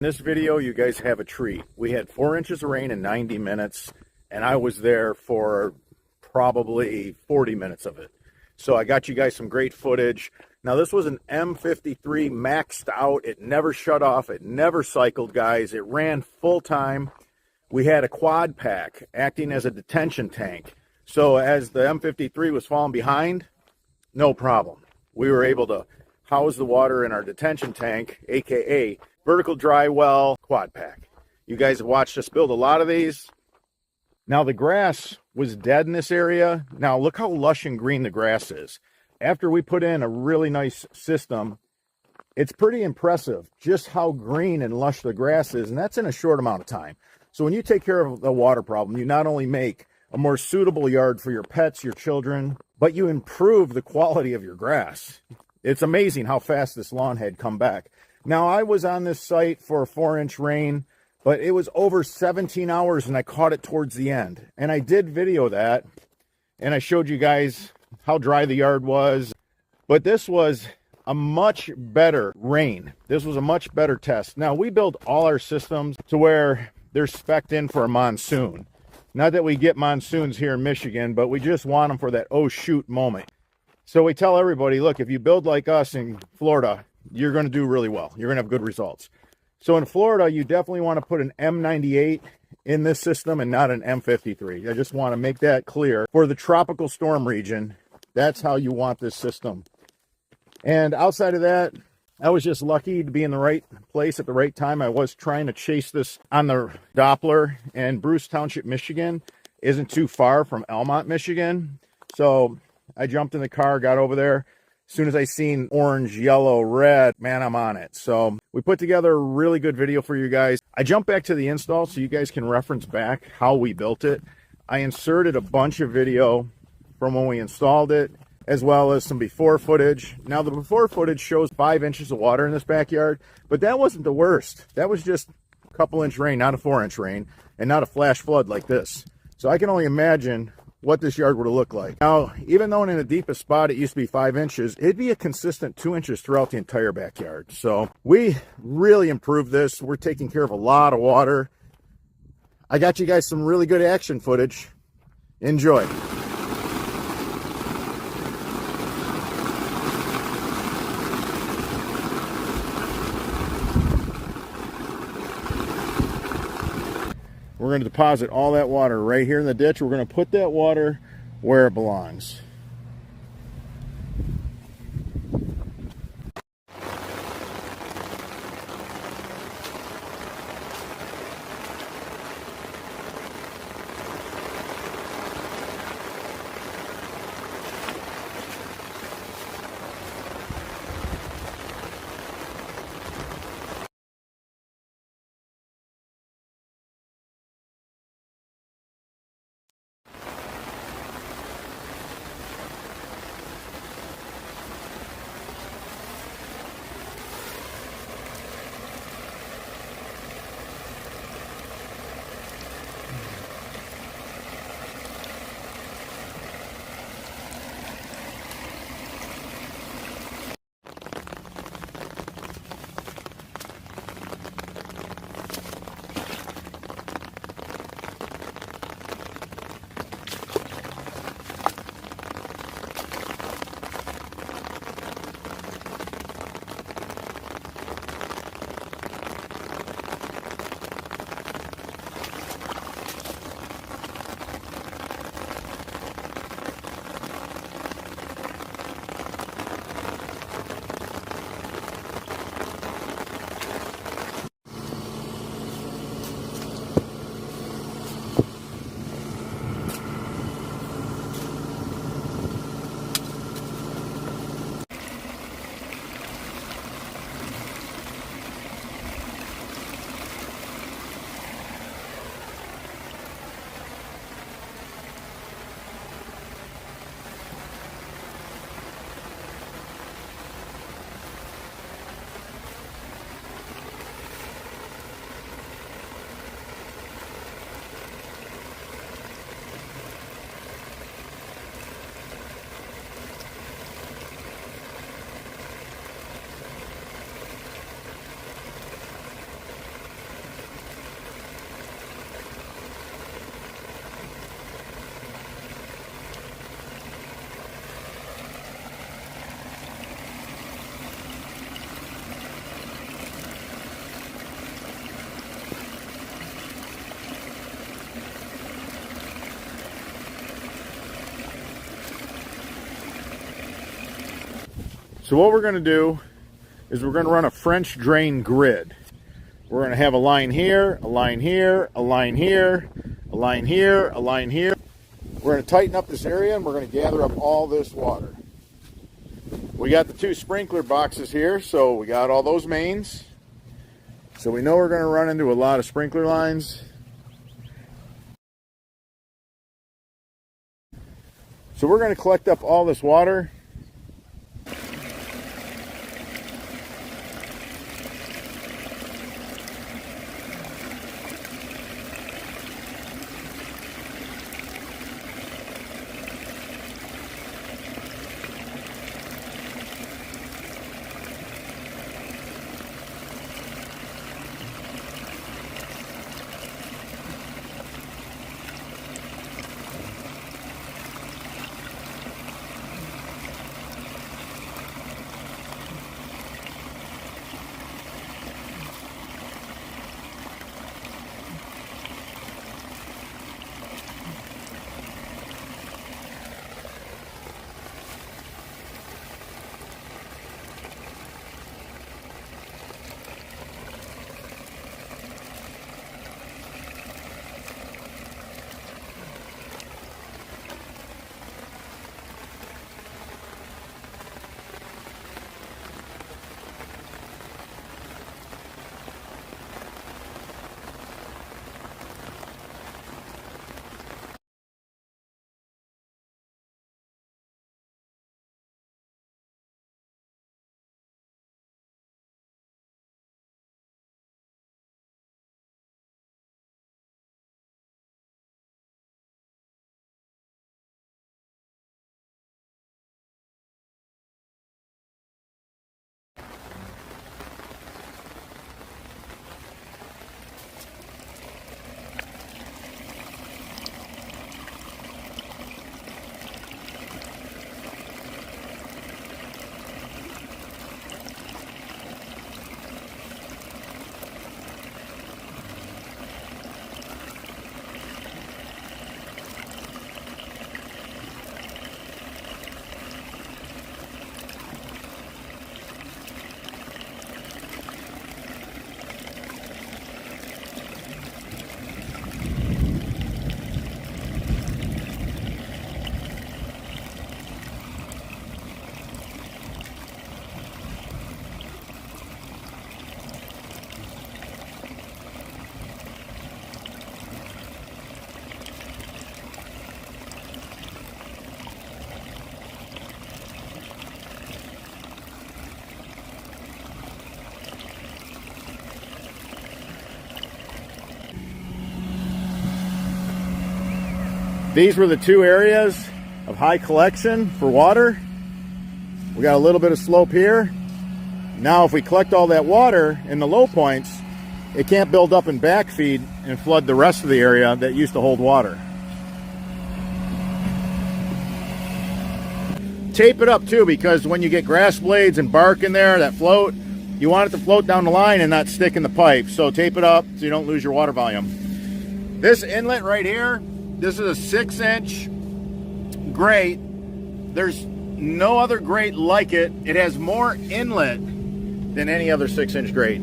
In this video, you guys have a treat. We had 4 inches of rain in 90 minutes, and I was there for probably 40 minutes of it. So I got you guys some great footage. Now, this was an M53 maxed out. It never shut off. It never cycled, guys. It ran full time. We had a quad pack acting as a detention tank. So as the M53 was falling behind, no problem. We were able to house the water in our detention tank, aka vertical dry well quad pack. You guys have watched us build a lot of these. Now the grass was dead in this area. Now look how lush and green the grass is. After we put in a really nice system, it's pretty impressive just how green and lush the grass is, and that's in a short amount of time. So when you take care of the water problem, you not only make a more suitable yard for your pets, your children, but you improve the quality of your grass. It's amazing how fast this lawn had come back. Now, I was on this site for a 4-inch rain, but it was over 17 hours and I caught it towards the end. And I did video that, and I showed you guys how dry the yard was. But this was a much better rain. This was a much better test. Now, we build all our systems to where they're spec'd in for a monsoon. Not that we get monsoons here in Michigan, but we just want them for that oh shoot moment. So we tell everybody, look, if you build like us in Florida, you're going to do really well. You're going to have good results. So in Florida, you definitely want to put an M98 in this system and not an M53. I just want to make that clear. For the tropical storm region, that's how you want this system. And outside of that, I was just lucky to be in the right place at the right time. I was trying to chase this on the Doppler, and Bruce Township, Michigan isn't too far from Elmont, Michigan. So I jumped in the car, got over there. As soon as I seen orange, yellow, red, man, I'm on it. So we put together a really good video for you guys. I jumped back to the install so you guys can reference back how we built it. I inserted a bunch of video from when we installed it, as well as some before footage. Now the before footage shows 5 inches of water in this backyard, but that wasn't the worst. That was just a couple inch rain, not a 4-inch rain, and not a flash flood like this. So I can only imagine what this yard would have looked like. Now, even though in the deepest spot it used to be 5 inches, it'd be a consistent 2 inches throughout the entire backyard. So we really improved this. We're taking care of a lot of water. I got you guys some really good action footage. Enjoy. We're going to deposit all that water right here in the ditch. We're going to put that water where it belongs. So what we're going to do is we're going to run a French drain grid. We're going to have a line here, a line here, a line here, a line here, a line here. We're going to tighten up this area and we're going to gather up all this water. We got the 2 sprinkler boxes here, so we got all those mains. So we know we're going to run into a lot of sprinkler lines. So we're going to collect up all this water. These were the 2 areas of high collection for water. We got a little bit of slope here. Now if we collect all that water in the low points, it can't build up and backfeed and flood the rest of the area that used to hold water. Tape it up too, because when you get grass blades and bark in there that float, you want it to float down the line and not stick in the pipe. So tape it up so you don't lose your water volume. This inlet right here, this is a 6-inch grate. There's no other grate like it. It has more inlet than any other 6-inch grate.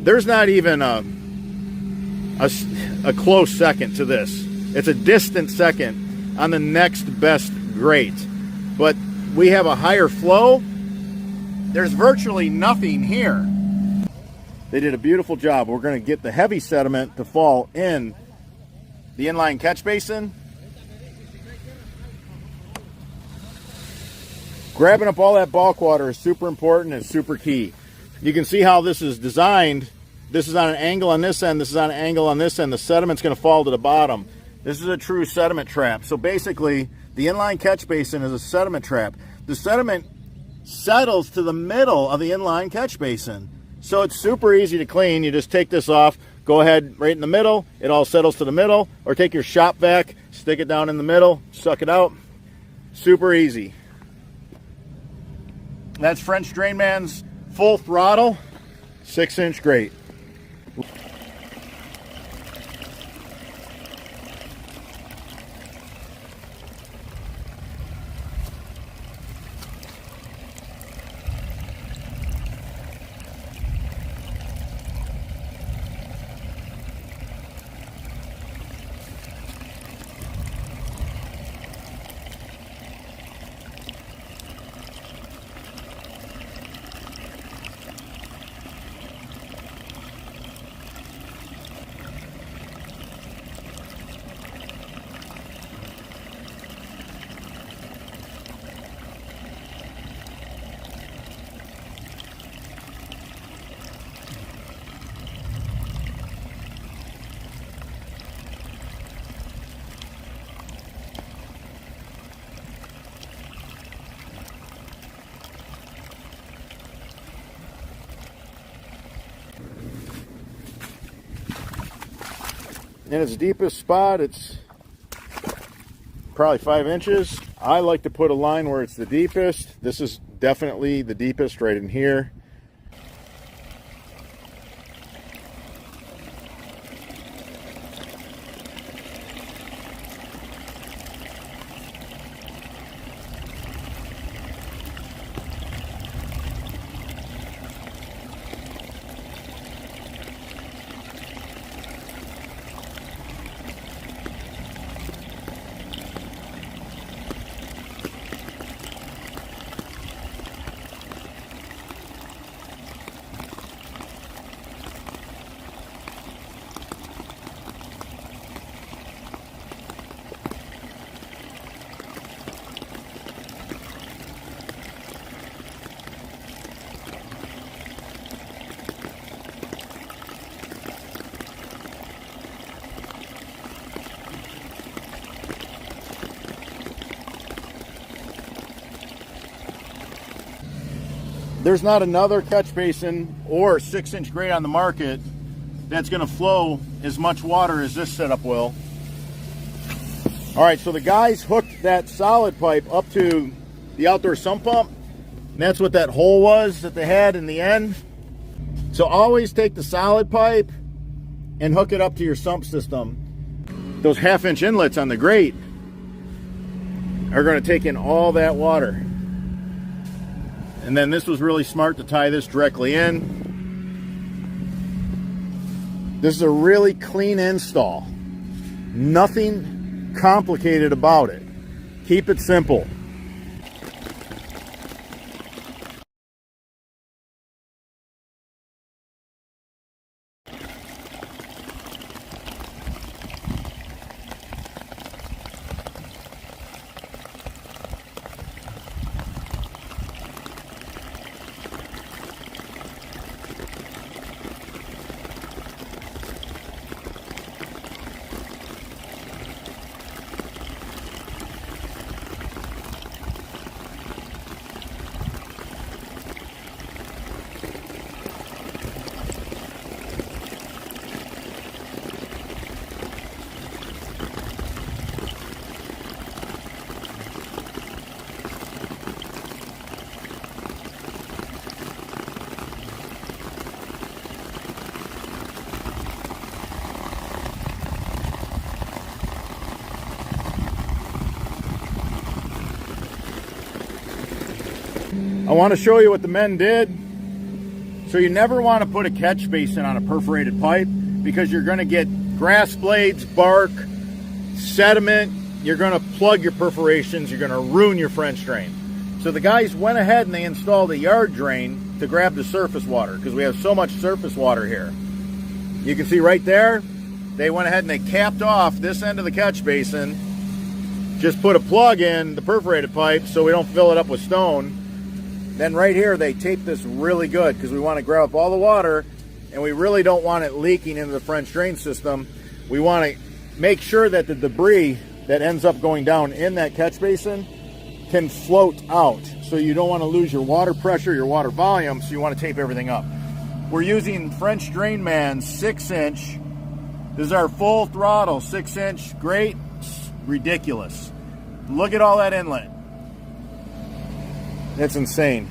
There's not even a close second to this. It's a distant second on the next best grate. But we have a higher flow. There's virtually nothing here. They did a beautiful job. We're going to get the heavy sediment to fall in the inline catch basin. Grabbing up all that bulk water is super important and super key. You can see how this is designed. This is on an angle on this end. This is on an angle on this end. The sediment's going to fall to the bottom. This is a true sediment trap. So basically, the inline catch basin is a sediment trap. The sediment settles to the middle of the inline catch basin. So it's super easy to clean. You just take this off, go ahead right in the middle. It all settles to the middle. Or take your shop vac, stick it down in the middle, suck it out. Super easy. That's French Drain Man's full throttle 6-inch grate. in its deepest spot, it's probably 5 inches. I like to put a line where it's the deepest. This is definitely the deepest right in here. There's not another catch basin or 6-inch grate on the market that's going to flow as much water as this setup will. All right, so the guys hooked that solid pipe up to the outdoor sump pump, and that's what that hole was that they had in the end. So always take the solid pipe and hook it up to your sump system. Those 1/2-inch inlets on the grate are going to take in all that water. And then this was really smart to tie this directly in. This is a really clean install. Nothing complicated about it. Keep it simple. I want to show you what the men did. So you never want to put a catch basin on a perforated pipe because you're going to get grass blades, bark, sediment. You're going to plug your perforations. You're going to ruin your French drain. So the guys went ahead and they installed a yard drain to grab the surface water because we have so much surface water here. You can see right there, they went ahead and they capped off this end of the catch basin. Just put a plug in the perforated pipe so we don't fill it up with stone. Then right here, they tape this really good because we want to grab up all the water and we really don't want it leaking into the French drain system. We want to make sure that the debris that ends up going down in that catch basin can float out. So you don't want to lose your water pressure, your water volume, so you want to tape everything up. We're using French Drain Man's 6-inch. This is our full throttle 6-inch grate. It's ridiculous. Look at all that inlet. That's insane.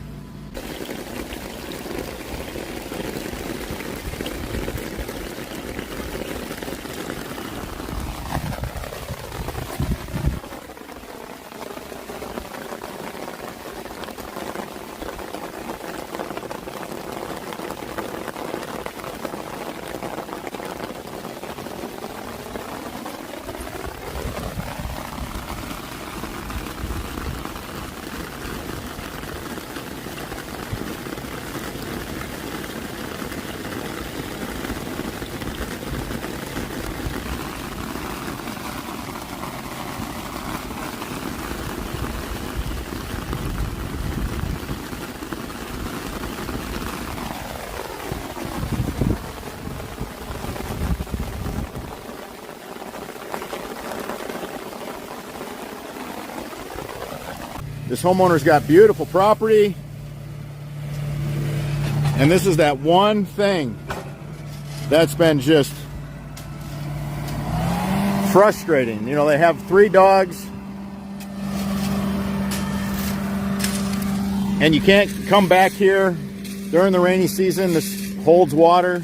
This homeowner's got beautiful property, and this is that one thing that's been just frustrating. You know, they have 3 dogs, and you can't come back here during the rainy season. This holds water.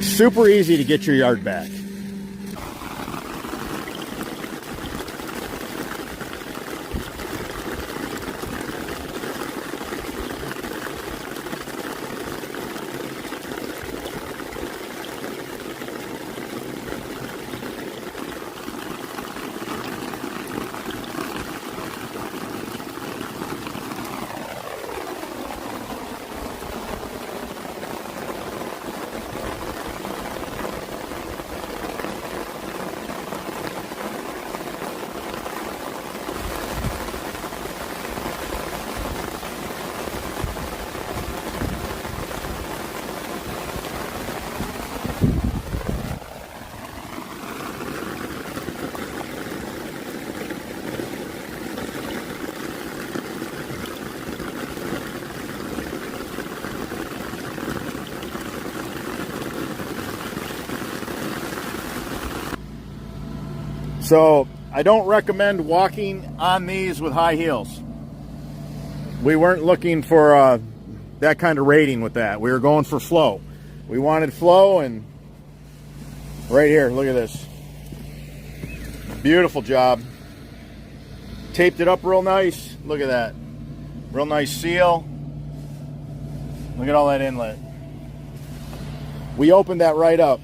Super easy to get your yard back. So I don't recommend walking on these with high heels. We weren't looking for that kind of rating with that. We were going for flow. We wanted flow, and right here, look at this. Beautiful job. Taped it up real nice. Look at that. Real nice seal. Look at all that inlet. We opened that right up.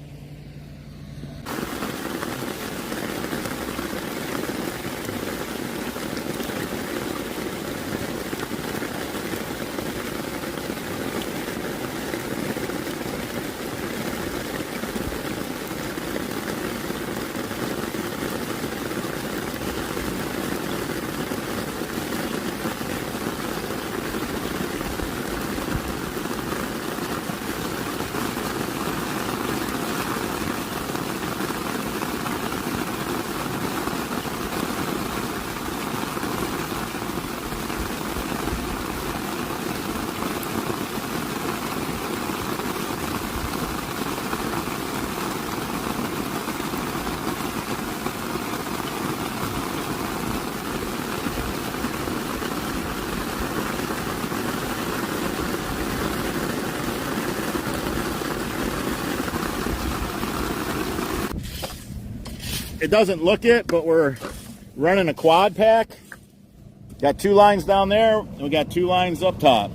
It doesn't look it, but we're running a quad pack. Got 2 lines down there, and we got 2 lines up top.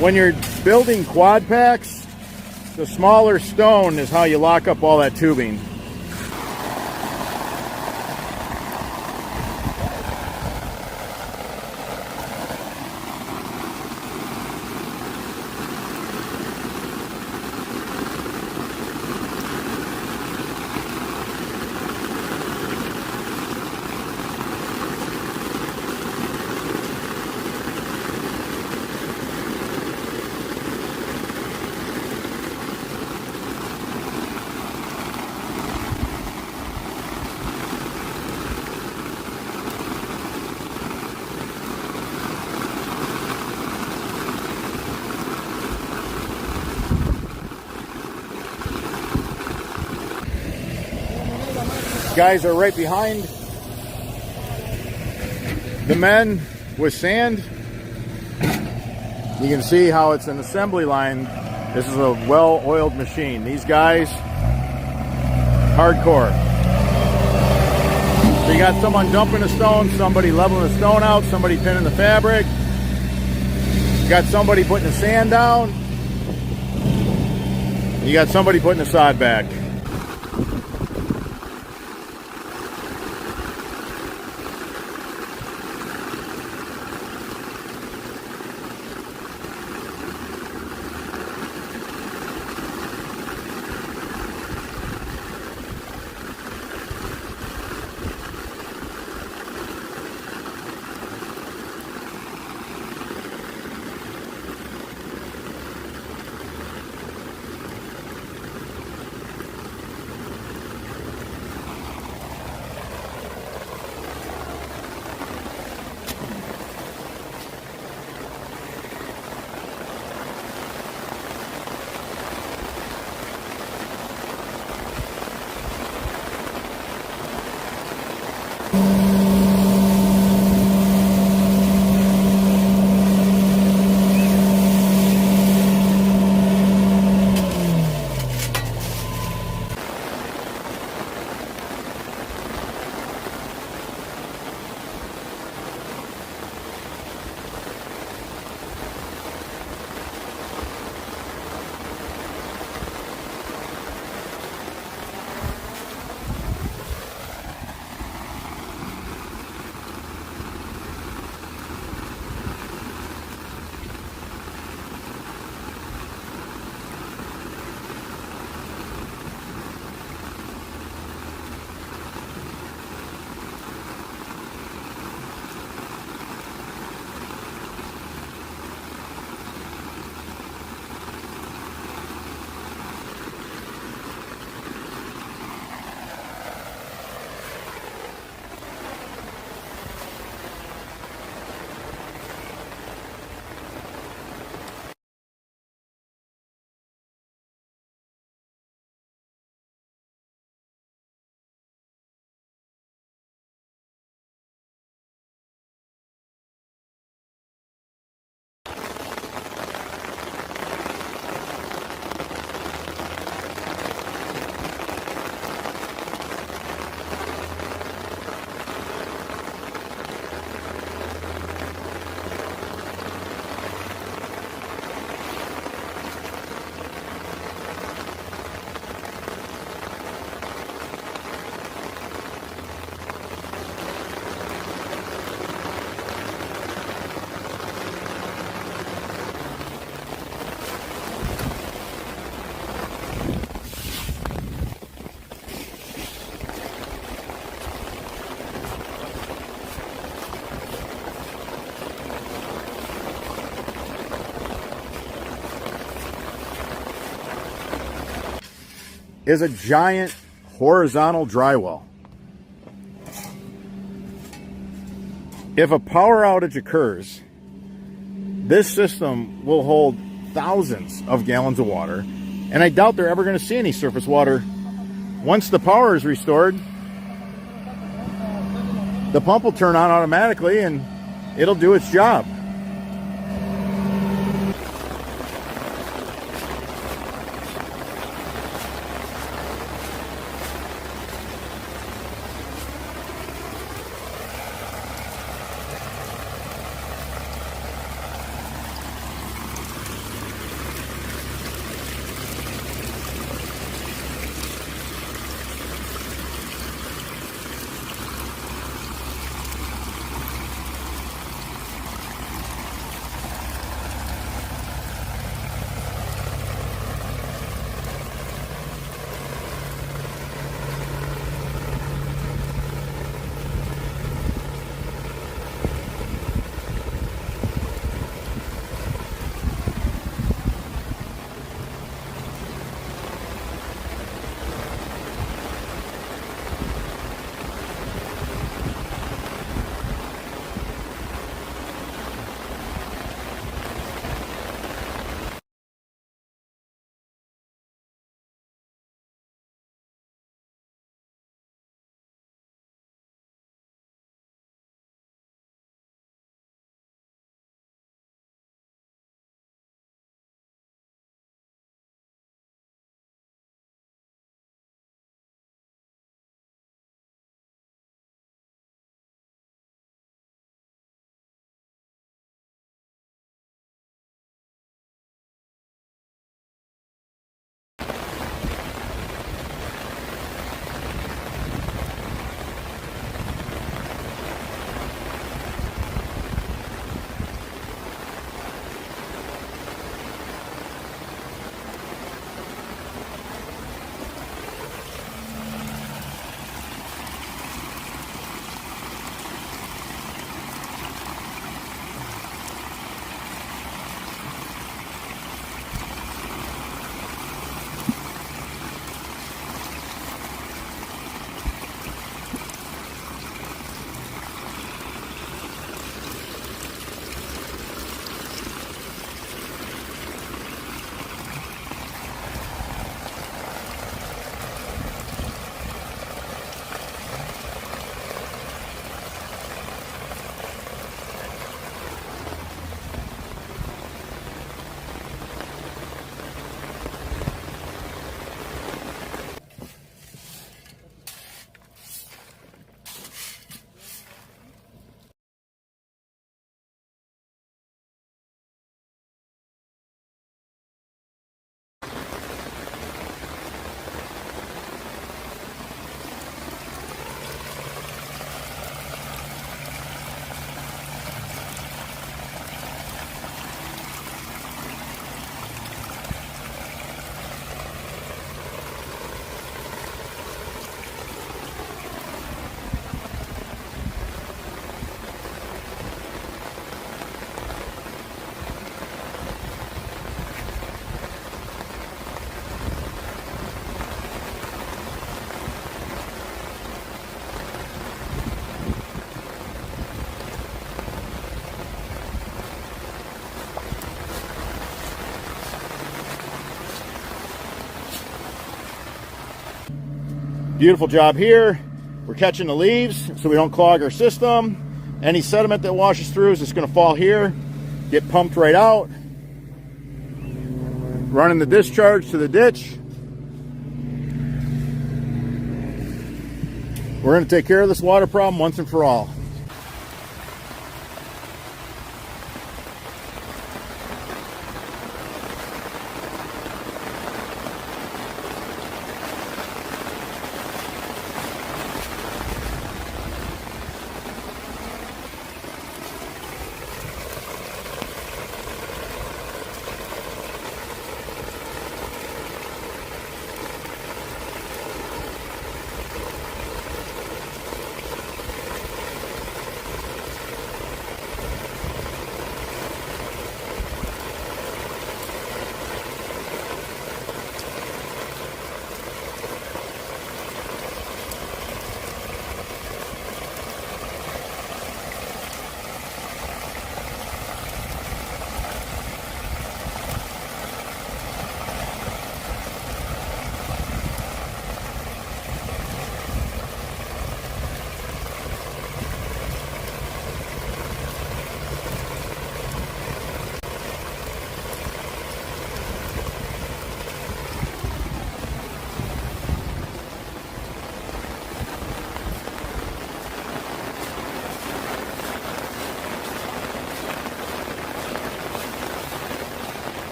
When you're building quad packs, the smaller stone is how you lock up all that tubing. Guys are right behind the men with sand. You can see how it's an assembly line. This is a well-oiled machine. These guys, hardcore. So you got someone dumping a stone, somebody leveling the stone out, somebody pinning the fabric. You got somebody putting the sand down. You got somebody putting the sod back. Is a giant horizontal drywall. If a power outage occurs, this system will hold thousands of gallons of water, and I doubt they're ever going to see any surface water. Once the power is restored, the pump will turn on automatically and it'll do its job. beautiful job here. We're catching the leaves so we don't clog our system. Any sediment that washes through is just going to fall here, get pumped right out. Running the discharge to the ditch. We're going to take care of this water problem once and for all.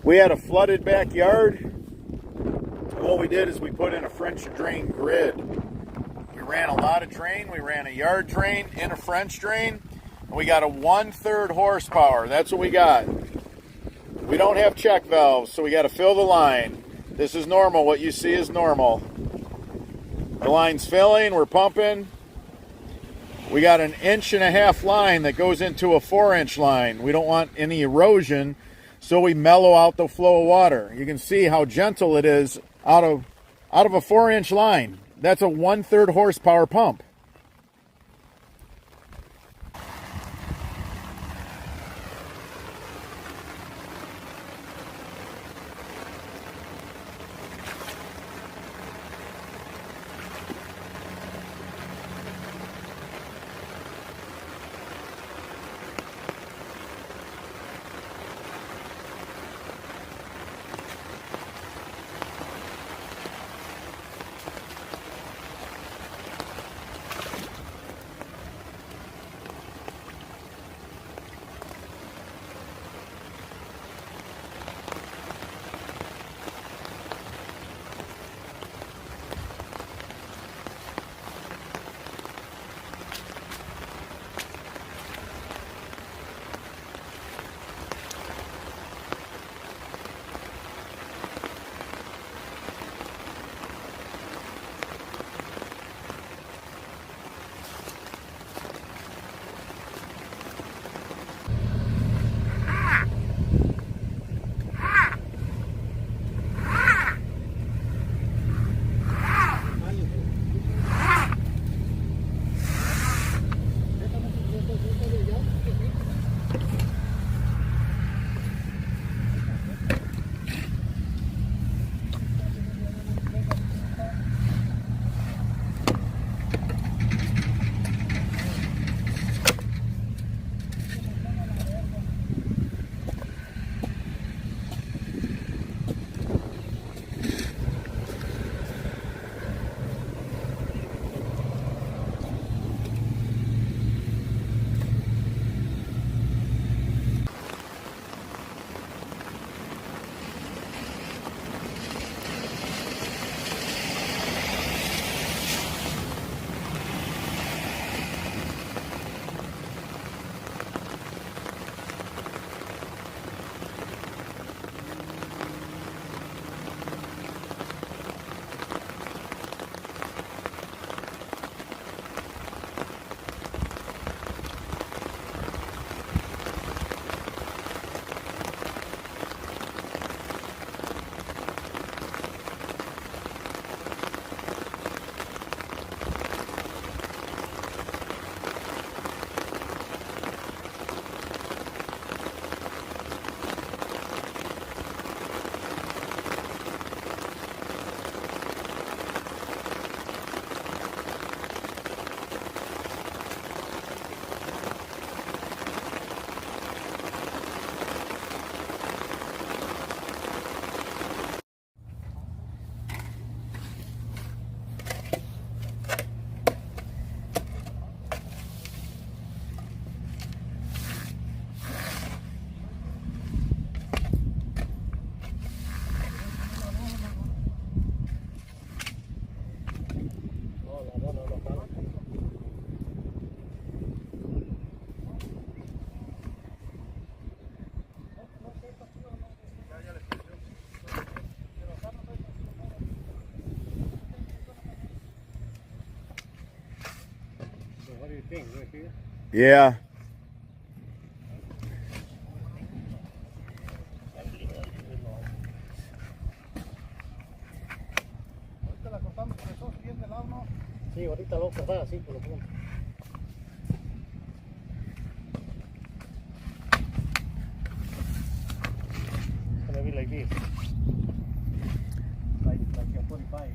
We had a flooded backyard. What we did is we put in a French drain grid. We ran a lot of drain. We ran a yard drain and a French drain. And we got a 1/3 horsepower. That's what we got. We don't have check valves, so we got to fill the line. This is normal. What you see is normal. The line's filling. We're pumping. We got an 1.5-inch line that goes into a 4-inch line. We don't want any erosion, so we mellow out the flow of water. You can see how gentle it is out of a 4-inch line. That's a 1/3 horsepower pump. Yeah. Ahorita la cortamos con el sol bien del lado, ¿no? Sí, ahorita lo voy a cortar así por lo pronto. It's gonna be like this. Like a 45.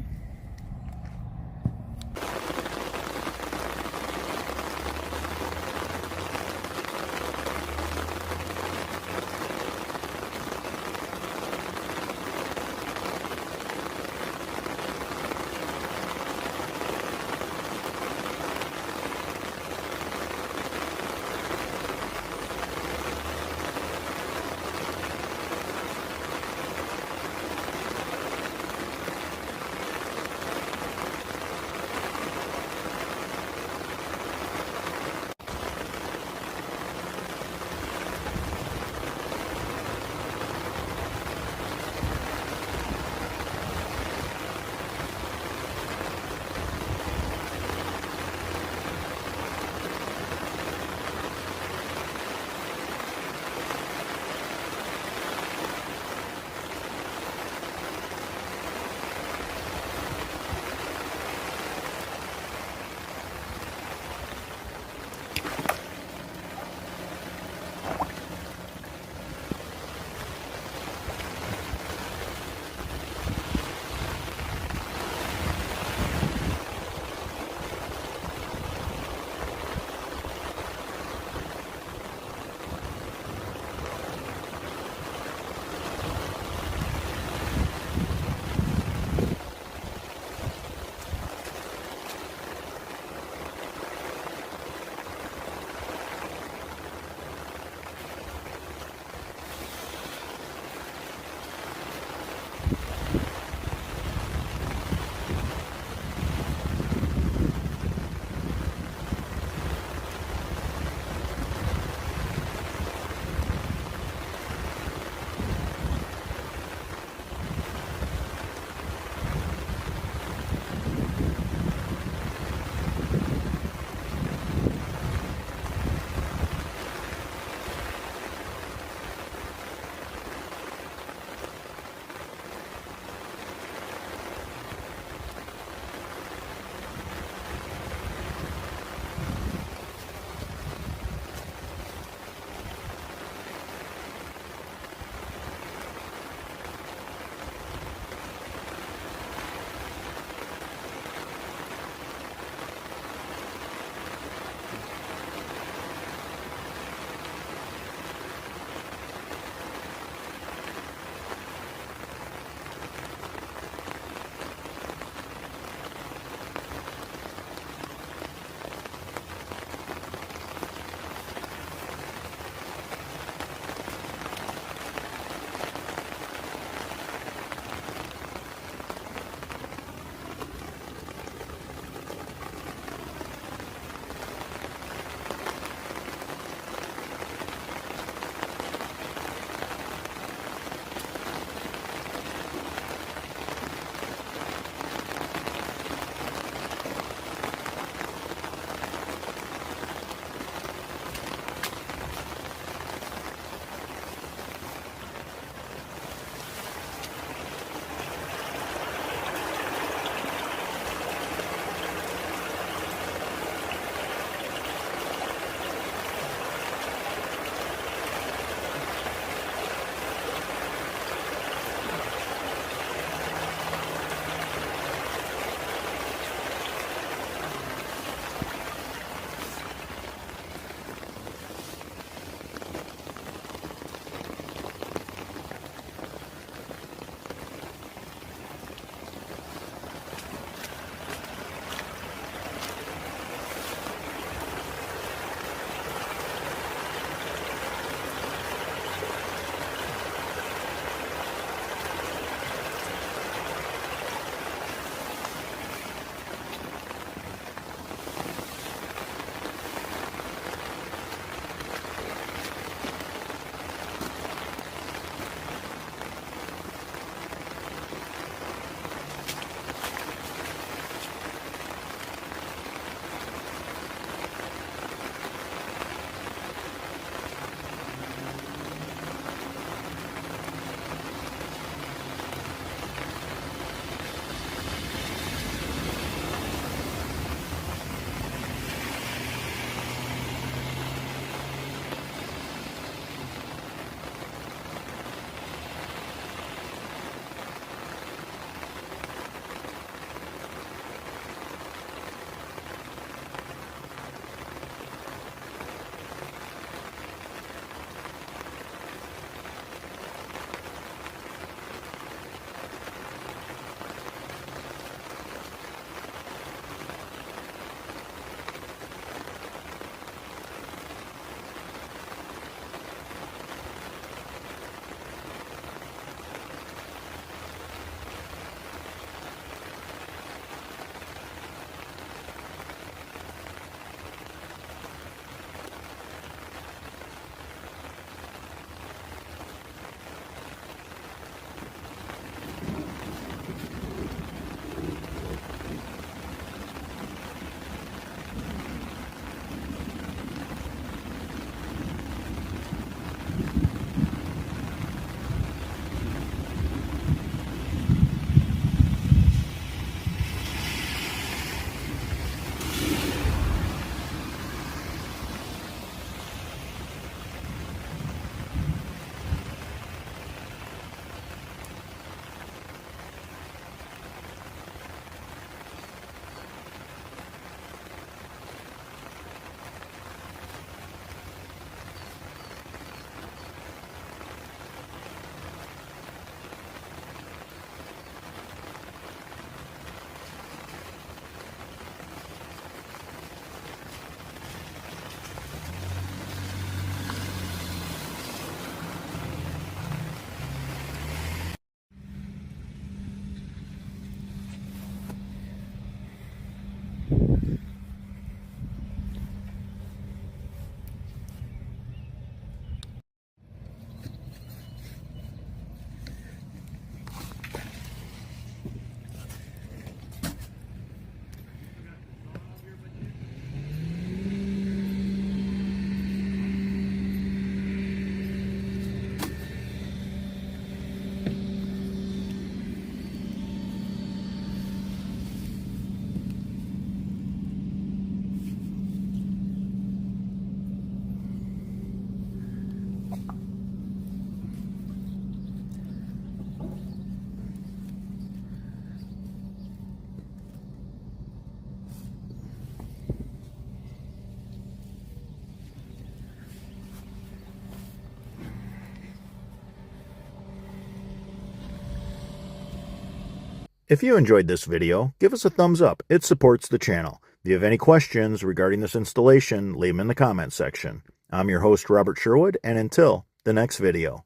If you enjoyed this video, give us a thumbs up. It supports the channel. If you have any questions regarding this installation, leave them in the comments section. I'm your host, Robert Sherwood, and until the next video.